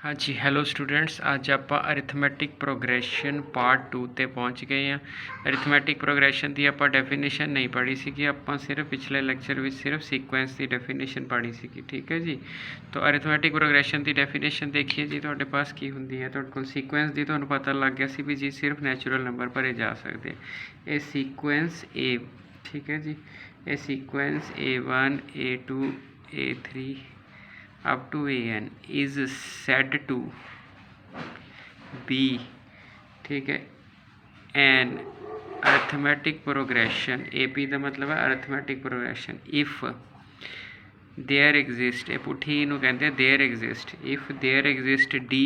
हाँ जी, hello students. अज आप arithmetic प्रोग्रैशन part 2 ते पहुँच गए हैं। अरिथमैटिक प्रोग्रैशन की आप डेफिनेशन नहीं पढ़ी सी कि आप सिर्फ पिछले लैक्चर में सिर्फ सीक्वेंस की डेफिनेशन पढ़ी सी। ठीक है जी। तो अरिथमैटिक प्रोग्रैशन की डेफिनेशन देखिए जी, तुहाडे पास की होंदी है। तुहाडे कोल सीक्वेंस की तुहानूं पता लग गया सी भी जी सिर्फ नैचुरल नंबर भरे जा सकते। ये सीक्वेंस ए, ठीक है जी, ये sequence A1 A2 A3 up to an is said to be, ठीक है, an arithmetic progression। AP का मतलब है arithmetic progression if there exist, ये पुठी नूं कहते हैं there exist, if there exist D,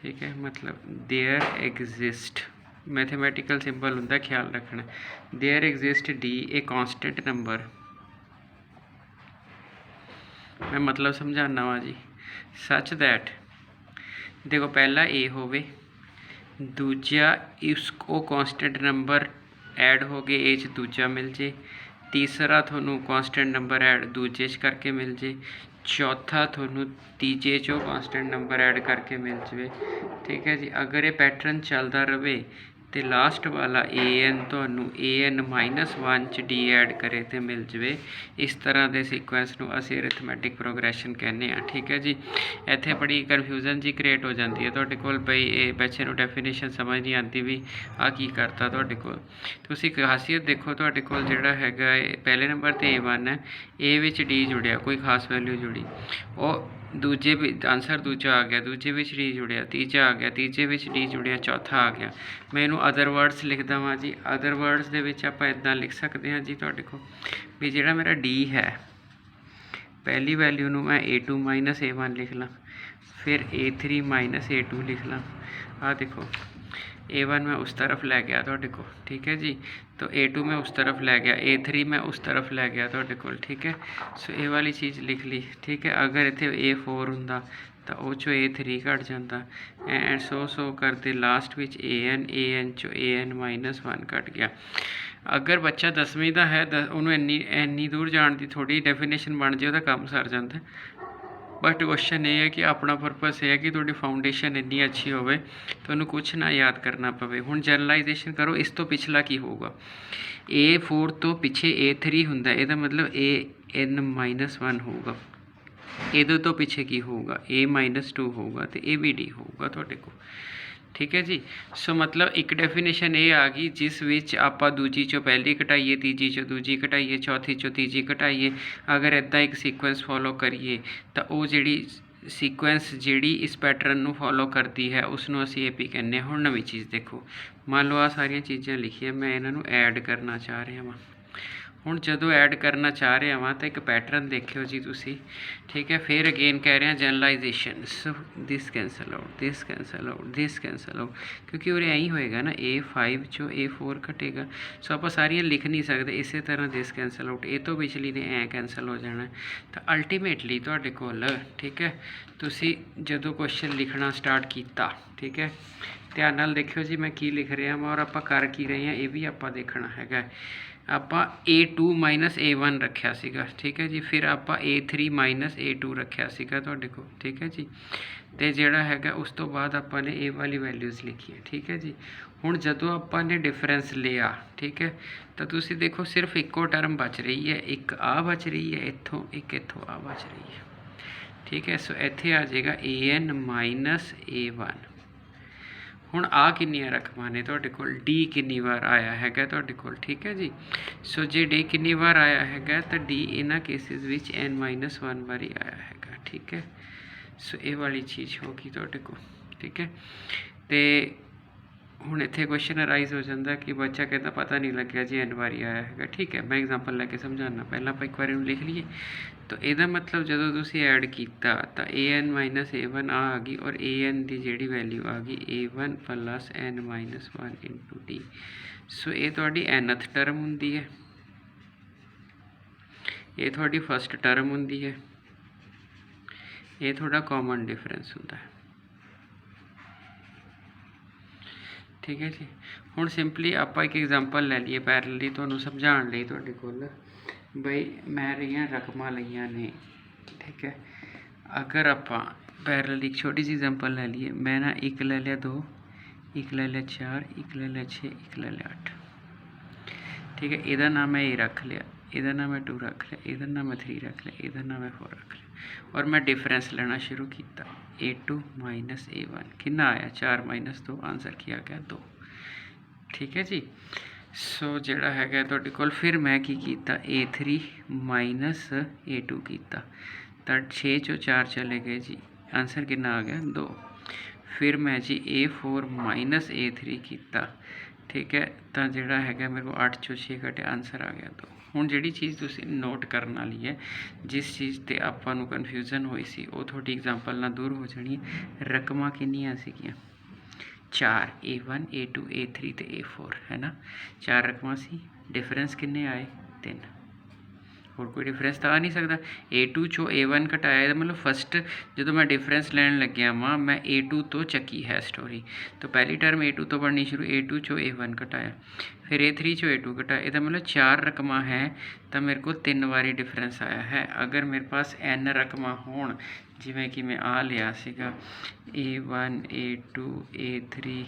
ठीक है, मतलब there exist मैथमेटिकल सिंबल होंदा, ख्याल रखना, there exist D a constant number. मैं मतलब समझाना वा जी। सच दैट, देखो पहला ए होवे, दूजा इसको कांस्टेंट नंबर ऐड हो गए ए च दूजा मिल जे, तीसरा थोनू कांस्टेंट नंबर ऐड दूजे च करके मिल जे, चौथा थोनू तीजे चो कांस्टेंट नंबर ऐड करके मिल जाए। ठीक है जी। अगर ये पैटर्न चलता रहे तो लास्ट वाला AN तो AN -1 च D ऐड करे तो मिल जाए। इस तरह के सीक्वेंस को असी अरिथमैटिक प्रोग्रैशन कहने। ठीक है जी। इत्थे बड़ी कन्फ्यूजन जी क्रिएट हो जाती है तुहाडे कोल, बई ये बच्चे को डेफिनेशन समझ नहीं आती भी आ की करता तुहाडे कोल। तुसीं खासियत देखो तुहाडे कोल जिहड़ा हैगा पहले नंबर ते A1 है, ए विच D जुड़िया, कोई खास वैल्यू जुड़ी, और दूजे भी आंसर दूजा आ गया, दूजे विच D जुड़िया, तीजा आ गया, तीजे विच D जुड़िया, चौथा आ गया। मैं इनू अदर वर्ड्स लिखदा वां जी। अदर वर्ड्स दे विच आपां इदां लिख सकते हैं जी तुहाडे कोल भी जिहड़ा मेरा D है, पहली वैल्यू नूं मैं A2 - A1 लिख ला, फिर A3 - A2 लिख ला। आ देखो A1 मैं उस तरफ लै गया तुहाडे कोल, ठीक है जी। तो A2 मैं उस तरफ लै गया, A3 मैं उस तरफ लै गया तुहाडे कोल, ठीक है। सो ये वाली चीज़ लिख ली, ठीक है। अगर इत्थे A4 हुंदा तो वो चो A3 घट जाता, एंड सो करते लास्ट विच AN चो AN -1 घट गया। अगर बच्चा 10वीं का है, उन्होंने इन्नी दूर जाने की थोड़ी डेफिनेशन बन जाए तो काम सर जाता। बट क्वेश्चन ये है कि अपना परपस ये है कि थोड़ी फाउंडेशन इन्नी अच्छी हो तो कुछ ना याद करना पवे। हुण जनरलाइजेशन करो, इस तो पिछला की होगा, A4 तो पिछे A3 हुंदा, ਇਹਦਾ मतलब AN -1 होगा। ਇਹਦੇ तो पिछे की होगा, A -2 होगा, तो ये भी D होगा तुहाडे कोल। ठीक है जी। सो मतलब एक डेफिनेशन ये आ गई जिस विच आपां दूजी चो पहली घटाइए, तीजी चो दूजी घटाइए, चौथी चो तीजी घटाइए। अगर इदा एक सीक्वेंस फॉलो करिए तो वो जिहड़ी सीक्वेंस जिहड़ी इस पैटर्न नूं फॉलो करती है उसनों असीं AP कहने। हुण नवीं चीज़ देखो, मान लो आ सारियां चीज़ां लिखिए, मैं इन्हां नूं ऐड करना चाह रहा वां। हुण जदों ऐड करना चाह रहा वां तो एक पैटर्न देखियो जी तुसी, ठीक है। फिर अगेन कह रहे हैं generalization, so this cancel out, this cancel out, this cancel out, क्योंकि उरे ऐ होएगा ना, A5 चो A4 घटेगा। सो आप सारियां लिख नहीं सकते, इस तरह दिस कैंसल आउट, ये तो पिछली ने ऐ कैंसल हो जाना। तो अल्टीमेटली तुहाडे कोल, ठीक है, तुसी जदों क्वेश्चन लिखना स्टार्ट किया, ठीक है, ध्यान नाल देखियो जी मैं की लिख रहा और आप कर की रहे हैं, ये भी आप देखना है। आप A2 - A1 रखा सीगा, ठीक है जी। फिर आप A3 - A2 रखा सीगा तुहाडे कोल, ठीक है जी। तो जिहड़ा हैगा उस तो बाद आपने ए वाली वैल्यूज़ लिखी है, ठीक है जी। हुण जदों आपने डिफरेंस लिया, ठीक है, तो तुसी देखो सिर्फ एको टर्म बच रही है, एक आ बच रही है इत्थों, एक इत्थों आ बच रही है, ठीक है। सो इत्थे आ जाएगा AN - A1। हुण आ किन्नियां रकमां ने तुहाडे कोल, D किन्नी बार आया हैगा तुहाडे कोल, ठीक है जी। सो जे D किन्नी बार आया हैगा तो D इन्हां केसिस विच N -1 बारी आया हैगा, ठीक है। सो ये वाली चीज़ होगी तुहाडे कोल, ठीक है। तो हुण इत्थे क्वेश्चन अराइज हो जाता कि बच्चा कहता पता नहीं लग्या जी N बारी आया हैगा, ठीक है। मैं एग्जाम्पल लैके समझाना, पहला आप एक बार लिख लीए। तो यदा मतलब जदों तुसीं ऐड किया तो AN - A1 आ गई, और AN की जिहड़ी वैल्यू आ गई A1 + N - 1 × D। सो ये तुहाडी nth टर्म हुंदी है, ये तुहाडी फस्ट टर्म हुंदी है, ये थोड़ा कॉमन डिफरेंस हुंदा है, ठीक है जी। हुण सिंपली आप एक एग्जाम्पल लै लीए पैरेलली तुहानूं समझाउण लई तुहाडे कोल, बई मैं रहियां रकमां लईआं ने, ठीक है। अगर आप पैरेलल एक छोटी सी एग्जांपल ले लिए, मैं ना एक ले लिया 2, एक ले लिया 4, एक ले लिया 6, एक ले लिया 8, ठीक है। इहदा नाम मैं ए रख लिया, इहदा नाम मैं 2 रख लिया, इहदा नाम मैं 3 रख लिया, इहदा नाम मैं 4 रख लिया, और मैं डिफरेंस लेना शुरू किया। A2 माइनस A1 कितना आया 4 माइनस 2, आंसर की आ गया 2, ठीक है जी। सो जिहड़ा हैगा तुहाडे कोल, फिर मैं की कीता A3 माइनस A2 कीता, तो 6 चों 4 चले गए जी, आंसर कितना आ गया 2। फिर मैं जी A4 माइनस A3 कीता, ठीक है, तो जिहड़ा हैगा मेरे को 8 चों 6 घटे, आंसर आ गया 2। हुण जिहड़ी चीज़ तुसीं नोट करन वाली है, जिस चीज़ ते आपां नूं कन्फ्यूजन होई सी, वो तुहाडी एग्जांपल नाल दूर हो जानी है। रकमां किन्नियां सीगीआं 4, A1 A2 A3 ते A4 है ना, 4 रकमां सी, डिफरेंस किन्ने आए 3, होर कोई डिफरेंस तो आ नहीं सकता। A2 चो A1 घटाया, मतलब फस्ट जो मैं डिफरेंस लैन लग्या वां, मैं A2 तो चकी है स्टोरी, तो पहली टर्म A2 तो बननी शुरू, A2 चो A1 घटाया, फिर A3 चो A2 घटाया, इसका मतलब 4 रकमां है, तो मेरे को 3 बारी डिफरेंस आया है। अगर मेरे पास n रकमां होण, जिवें कि मैं आ लिया सीगा A1 A2 A3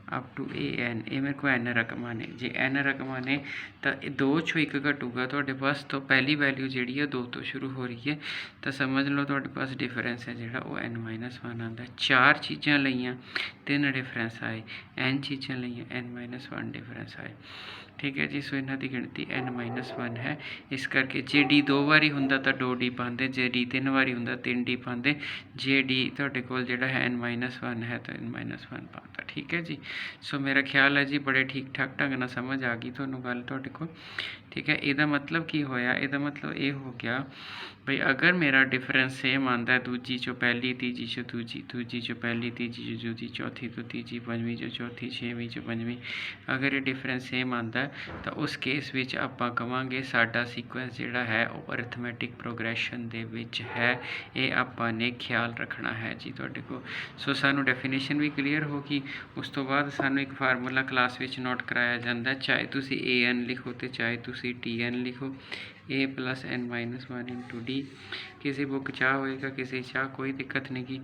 up to AN, ये मेरे को n रकमां ने, जे n रकमां ने तो 2 चो 1 घटूगा तुहाडे पास, तो पहली वैल्यू जिहड़ी है 2 तो शुरू हो रही है, तो समझ लो तुहाडे पास डिफरेंस है जिहड़ा वो n-1 आंदा है। 4 चीज़ां लईआं 3 डिफरेंस आए, n चीज़ां लईआं n-1 डिफरेंस आए, ठीक है जी। सो इन्हां दी गिणती n-1 है, इस करके जे D 2 वारी हुंदा तो 2D पांदे, जे D 3 वारी हुंदा 3D पांदे, जे D तुहाडे कोल जिहड़ा है n-1 है तो n-1 पाता, ठीक है जी। सो मेरा ख्याल है जी बड़े ठीक ठाक ढंग नाल समझ आ गई तुहानूं गल तुहाडे कोल, ठीक है। इहदा मतलब की होया, इहदा मतलब ये हो गया भाई अगर मेरा डिफरेंस सेम आंदा है, दूजी चो पहली, तीजी चो दूजी, दूजी चो पहली, तीजी चो दूजी, चौथी तो तीजी, पंजवीं चो चौथी, छेवीं चो पंजवीं, अगर ये डिफरेंस सेम आंदा है तो उस केस विच आपां कवांगे साडा सीक्वेंस जिहड़ा है वो अरिथमैटिक प्रोग्रैशन दे विच है, ये आपां ने ख्याल रखना है जी तुहाडे कोल। सो सानू डेफिनेशन भी क्लीयर होगी, उस तो बाद सानू एक फार्मूला क्लास विच नोट कराया जाता है, चाहे तुसी AN लिखो तो चाहे तुसी TN लिखो, A + n-1 इंटू D, किसी बुक चाह होएगा किसी चाह कोई दिक्कत नहीं की,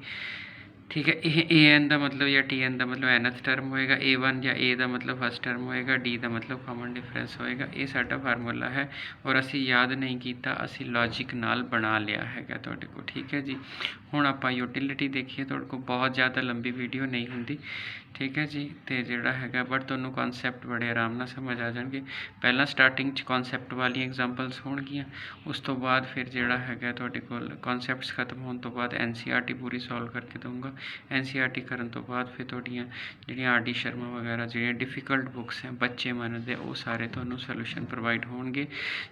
ठीक है। AN का मतलब या TN का मतलब nth टर्म होएगा, A1 या A का मतलब फस्ट टर्म होएगा, D का मतलब कॉमन डिफरेंस होएगा, ये साडा फार्मूला है, और असी याद नहीं किया, असी लॉजिक नाल बना लिया हैगा तुहाडे को, ठीक है जी। हुण आपां यूटिलिटी देखिए, तुहाडे को बहुत ज़्यादा लंबी वीडियो नहीं हुंदी, ठीक है जी, तो जिहड़ा हैगा बट तुहानूं कॉन्सैप्ट बड़े आराम नाल समझ आ जाणगे। पहला स्टार्टिंग कॉन्सैप्ट वाली एग्जांपल्स होणगियां, उस तो बाद फिर जिहड़ा हैगा तुहाडे कोल कॉन्सैप्ट्स खत्म होने तो बाद NCERT पूरी सॉल्व करके दूंगा। NCERT करन तो बाद फिर तुहाडीआं जिहड़ियां RD शर्मा वगैरह जिहड़ियां डिफिकल्ट बुक्स हैं बच्चे मनदे, वो सारे तुहानूं सोल्यूशन प्रोवाइड होणगे,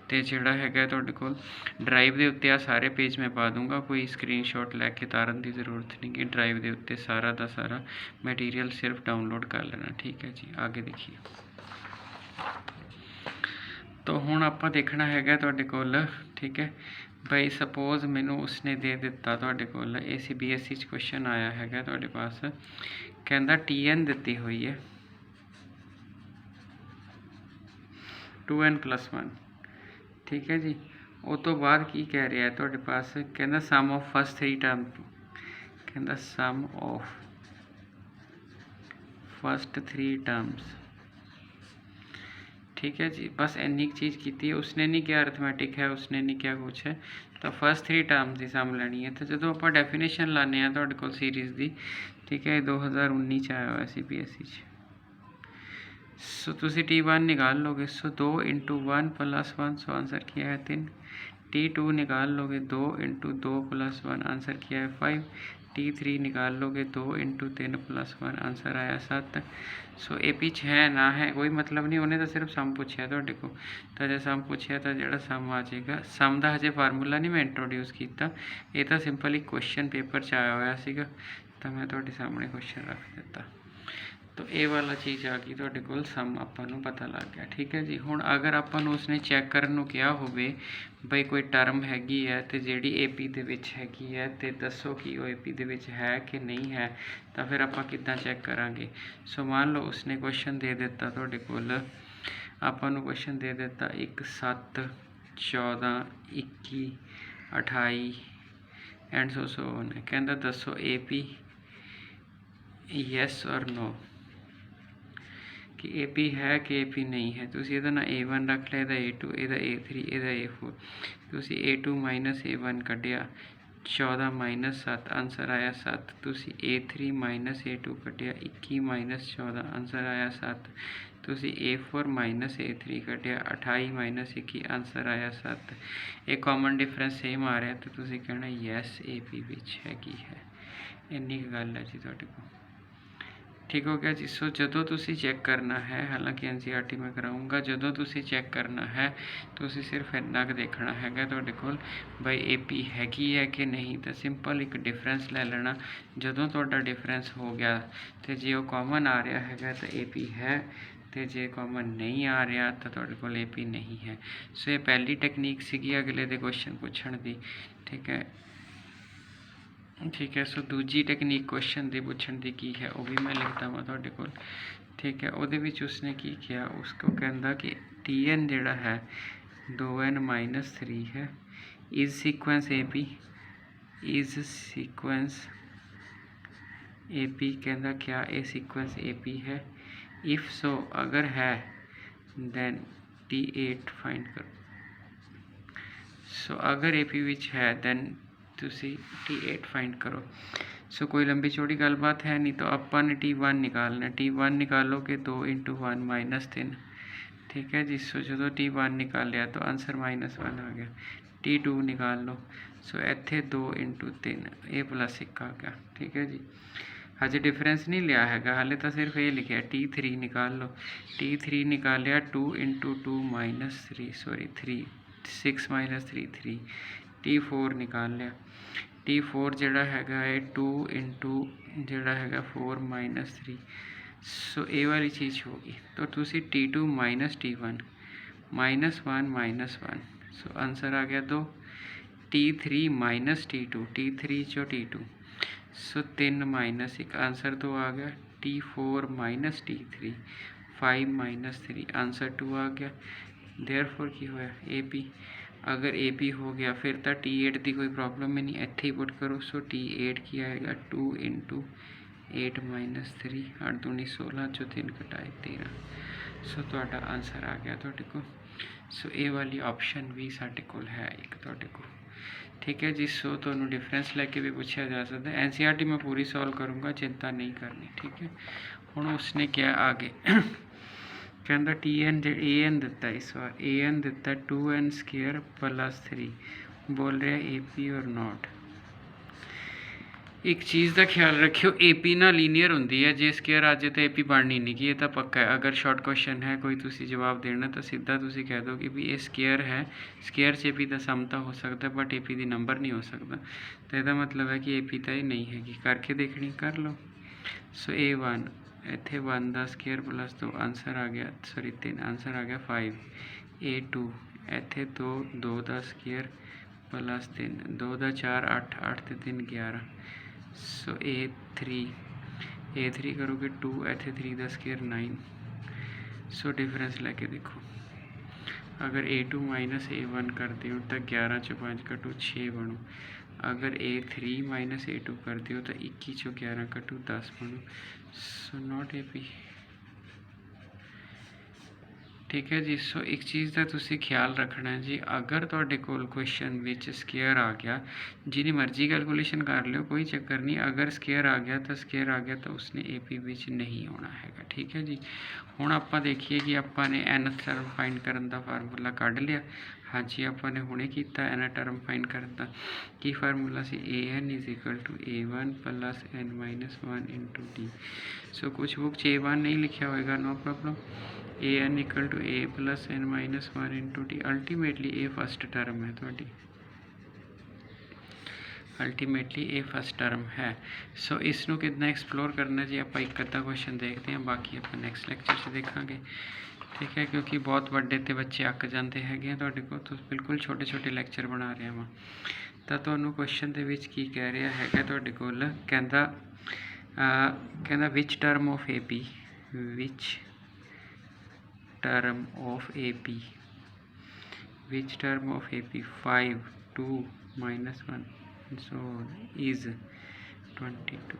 ते जिहड़ा हैगा तुहाडे कोल ड्राइव दे उत्ते आ सारे पेज मैं पा दूंगा, कोई स्क्रीनशॉट लैके तारन की जरूरत नहीं कि ड्राइव दे उत्ते सारा दा सारा मटीरियल सिर्फ डाउनलोड कर लेना, ठीक है जी। आगे देखिए, तो हुण आपां देखना हैगा तुहाडे कोल, ठीक है भाई, सपोज मैनू उसने दे दिता तुहाडे कोल CBSE च क्वेश्चन आया हैगा तुहाडे पास, कहंदा TN दित्ती हुई है 2n+1, ठीक है जी। उस तो बाद की कह रहा है तुहाडे पास, कहंदा सम ऑफ फस्ट 3 टर्म, कहंदा सम ऑफ फस्ट 3 टर्म्स, ठीक है जी। बस इन्नी चीज़ की है, उसने नहीं क्या अरिथमैटिक है, उसने नहीं क्या कुछ है, तो फस्ट 3 टर्म्स की सम लैनी है। तो जो आप डेफिनेशन लाने तुहाडे कोल सीरीज़ की, ठीक है, 2019 च आया हुआ CBSE च। सो तुसी T1 निकाल लोगे, सो 2 × 1 + 1, सो आंसर किया है 3। T2 निकाल लोगे, 2 × 2 + 1, आंसर किया है 5। T3 निकाल लोगे, 2 × 3 + 1, आंसर आया 7। सो ये पिछ है ना है कोई मतलब नहीं, उन्हें तो सिर्फ सम पूछा तुहाडे को, तो जो सम पूछा तो जो सम आ जाएगा, सम का हजे फार्मूला नहीं मैं इंट्रोड्यूस किया, ये तो सिंपल ही क्वेश्चन पेपर च आया हुआ सीगा, तो मैं तुहाडे सामने क्वेश्चन रख दिता, तो ये वाला चीज़ आ गई तुहाडे कोल, सम आपां नूं पता लग गया, ठीक है जी। हुण अगर आपां नूं उसने चैक करन नूं कहा होवे बई कोई टर्म हैगी है तो जिहड़ी AP दे विच हैगी है, तो दसो कि वो AP दे विच है कि नहीं है, तो फिर आपां किद्दां चैक करांगे। सो मान लो उसने क्वेश्चन दे दिता तुहाडे कोल, आपां नूं क्वेश्चन दे दिता 1 7 14 21 28 एंड सो ऑन है। कहता दसो ए पी यस और नो कि ए पी है कि ए पी नहीं है। तुसी इहदा ना A1 रख लिया, A2, इहदा A3, इहदा A4। तुसी A2 minus A1 कढ़िया 14 minus 7 answer आया 7। तुसी A3 minus A2 कढ़िया 21 minus 14 answer आया 7। तुसी A4 minus A3 कढ़िया 28 minus 21 answer आया 7। एक कॉमन डिफरेंस सेम आ रहा तो तुसी कहना यस AP विच हैगी है। इन्नी गल है जी तुहाडे कोल। ठीक हो गया जी। सो जदों तुसी चैक करना है, हालांकि NCERT मैं कराऊंगा, जदों तुसी चैक करना है तुसी सिर्फ इन्ना क देखना है तुहाडे कोल भाई AP हैगी है कि नहीं। तो सिंपल एक डिफरेंस ले लेना। जदों तुहाडा डिफरेंस हो गया तो जे वो कॉमन आ रहा है तो AP है, तो जे कॉमन नहीं आ रहा तो तुहाडे कोल AP नहीं है। सो ये पहली टेक्नीक सीगी अगले दे क्वेश्चन पुछण दी। ठीक है, ठीक है। सो दूजी टेक्नीक क्वेश्चन दी पुछण दी की है, वो भी मैं लिखता वा तुहाडे कोल। ठीक है, ਉਹਦੇ ਵਿੱਚ उसने की किया, उसको कहता कि TN ਜਿਹੜਾ है 2N माइनस 3 है is sequence AP, is sequence AP कहता क्या ये सीक्वेंस AP है। इफ सो अगर है दैन T8 फाइंड करो। सो अगर AP विच है दैन तुसी T8 फाइंड करो। सो कोई लंबी चौड़ी गलबात है नहीं, तो अपन ने T1 निकालना। T1 निकालोगे 2 × 1 -3। ठीक है जी। सो जो T1 निकाल लिया तो आंसर -1 आ गया। T2 निकाल लो। सो इत्थे 2 × 3 ए + 1 आ गया। ठीक है जी। हजे डिफरेंस नहीं लिया है, हाले तो सिर्फ ये लिखा T3 निकाल लो। T3 निकालिया 2 × 2 -3 sorry 3 6 - 3 3। T4 निकाल लिया। T4 जिहड़ा हैगा है 2 × जिहड़ा हैगा 4 - 3। सो ये वाली चीज़ होगी। तो तुसी T2 minus T1 -1 -1। So answer आ गया 2। T3 माइनस T2, T3 चो T2। सो 3 - 1 आंसर 2 आ गया। T4 माइनस T3 5 - 3 आंसर 2 आ गया। देयरफॉर की होया AP। अगर AP हो गया फिर तो T8 की कोई प्रॉब्लम ही नहीं, इत्थे ही पुट करो। सो T8 की आएगा 2 × 8 - 3 8 दूनी 16 चो 3 कटाए 13। सो तुहाडा आंसर आ गया तुहाडे को। सो ये वाली ऑप्शन भी साडे कोल है एक तुहाडे को। ठीक है जी। सो तुहानू डिफरेंस लैके भी पूछा जा सकता है। NCERT मैं पूरी सॉल्व करूँगा, चिंता नहीं करनी। ठीक है, हुण उसने क्या आगे कहता TN AN दिता, इस बार AN दिता 2N² + 3। बोल रहा AP और नॉट। एक चीज़ का ख्याल रखियो, AP ना लीनियर होंगी है, जे स्केयर आ जाए तो AP बननी नहीं, कि ये तो पक्का है। अगर शॉर्ट क्वेश्चन है कोई तुसी जवाब देना तो सीधा तुसी कह दो कि भी ये स्केयर है, स्केयर च AP का सम तो हो सकता है बट AP की नंबर नहीं हो सकता। तो यदा मतलब है कि AP तो ही नहीं हैगी। करके देखनी, कर लो। सो A1 इत्थे 1 का स्केयर + 2 आंसर आ गया, सॉरी 3 आंसर आ गया 5। A2 इत्थे 2 का स्केयर + 3 2 का 4 8 8 ते 3 11। सो A3 करोगे 2 इत्थे 3 का स्केयर 9। सो डिफरेंस लैके देखो, अगर A2 माइनस A1 करते हो तो 11 चो 5 कटो 6 बनो। अगर A3 माइनस A2 करते हो तो 21 चो 11 कटो 10 बनो। So not AP। ठीक है जी। सो एक चीज़ का तुसी ख्याल रखना है जी, अगर तुहाडे कोल क्वेश्चन विच स्केयर आ गया, जिनी मर्जी कैलकुलेशन कर लो, कोई चक्कर नहीं। अगर स्केयर आ गया तो उसने AP विच नहीं होना हैगा। ठीक है जी। हुण आपां देखिए कि आपां ने nth टर्म फाइंड करन दा फार्मूला कढ़ लिया। हाँ जी, आपां ने हुणे कीता nth टर्म फाइंड करन दा। की फार्मूला सी AN = A1 + N - 1 × D। So कुछ बुक च A1 नहीं लिखा होएगा, no problem. AN = A + N - 1 × D। Ultimately ये फर्स्ट टर्म है तुहाडी, अल्टीमेटली ये फर्स्ट टर्म है। सो इसनों कितना एक्सप्लोर करना जी, आप एक अद्धा क्वेश्चन देखते हैं, बाकी आप नैक्सट लैक्चर से देखांगे। ठीक है, क्योंकि बहुत बड़े तो बच्चे अक जाते हैं तुहाडे को, तो बिल्कुल छोटे छोटे लैक्चर बना रहे हैं। तो तुहानू क्वेश्चन के विच की कह रहा है तुहाडे कोल, कहता विच term of AP, which term of AP, which term of AP 5 2 - 1 so is 22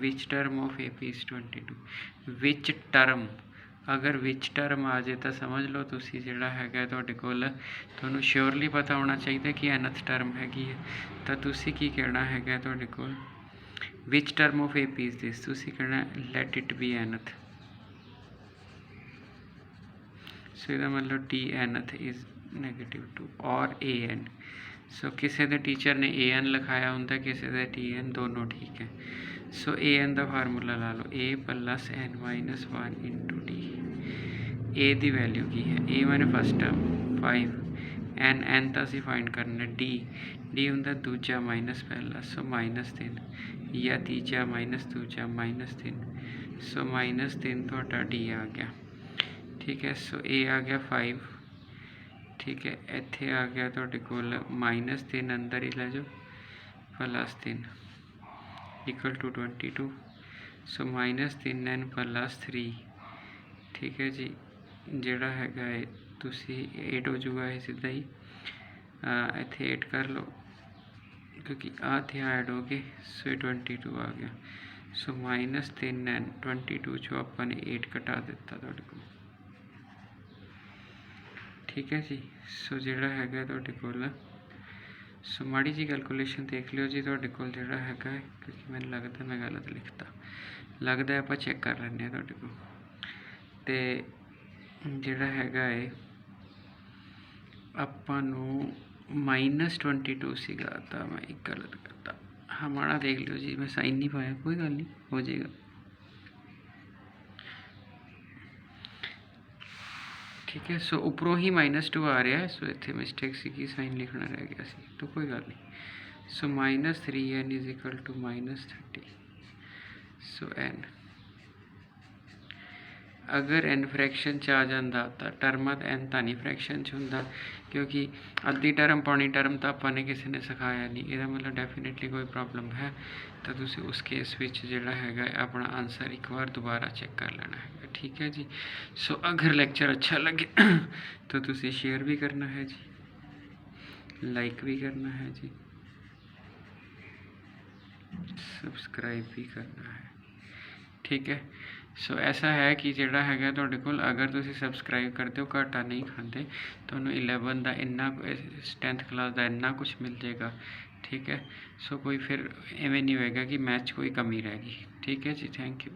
which term of AP is 22 which term अगर विच टर्म आ जाए तो समझ लो तुसी जिहड़ा हैगा तुहाडे कोल तुहानूं श्योरली पता होना चाहिए कि nth टर्म हैगी है तो तुसी की कहना हैगा तुहाडे कोल विच term of AP is this तुसी कहना let it be nth so इसका मतलब टी nth इज़ -2 और an सो किसी दे टीचर ने an लिखाया होंगे किसी दे tn दोनों ठीक है सो an का फार्मूला ला लो a plus n minus 1 into t a की वैल्यू की है ए मैंने फर्स्ट टर्म 5 एन तो असी फाइंड करना डी होंगे दूजा माइनस पहला सो -3 या तीजा माइनस दूजा -3 सो -3 तो डी आ गया ठीक है सो ए आ गया 5 ठीक है इत्थे आ गया तुहाडे कोल -3 अंदर ही लै जाओ +3 इक्वल टू 22 सो -3n +3 ठीक है जी जिहड़ा हैगा है तुसी 8 हो जाऊगा ये सीधा ही इत्थे 8 कर लो क्योंकि थे ऐड हो गए सो 22 आ गया सो -3n 22 चो अपन ने 8 कटा दिता तुहाडे कोल ठीक है जी सो जिहड़ा हैगा तुहाडे कोल सो माड़ी जी कैलकुलेशन देख लियो जी तुहाडे कोल जिहड़ा हैगा है क्योंकि मैंने लगता मैं गलत लिखता लगता है आपां चैक कर लैंदे तुहाडे कोल ते जिहड़ा हैगा है आपां नूं -22 सीगा तो मैं एक गलत करता हाँ माड़ा देख लियो जी मैं साइन नहीं पाया कोई गल नहीं हो जाएगा ठीक है सो उपरों ही -2 आ रहा है सो इत्थे मिस्टेक सी साइन लिखना रह गया सी तो कोई गल नहीं so -3n is equal to -30 so n अगर n फ्रैक्शन च आ जाता तो टर्म n तो नहीं फ्रैक्शन च होंदा क्योंकि अद्धी टर्म पौनी टर्म तो आपने किसी ने सिखाया नहीं इसका मतलब डेफिनेटली कोई प्रॉब्लम है तो तुसी उस केस विच जिहड़ा हैगा अपना आंसर एक बार दोबारा चेक कर लेना है ठीक है जी सो अगर लेक्चर अच्छा लगे तो तुसी शेयर भी करना है जी लाइक भी करना है जी सब्सक्राइब भी करना है ठीक है सो ऐसा है कि जिहड़ा हैगा तुहाडे कोल अगर तुसी सब्सक्राइब करते हो घाटा नहीं खाते तो 11 का इन्ना 10th क्लास का इन्ना कुछ मिल जाएगा ठीक है सो कोई फिर इवें नहीं होएगा कि मैथ कोई कमी रहेगी ठीक है जी थैंक यू।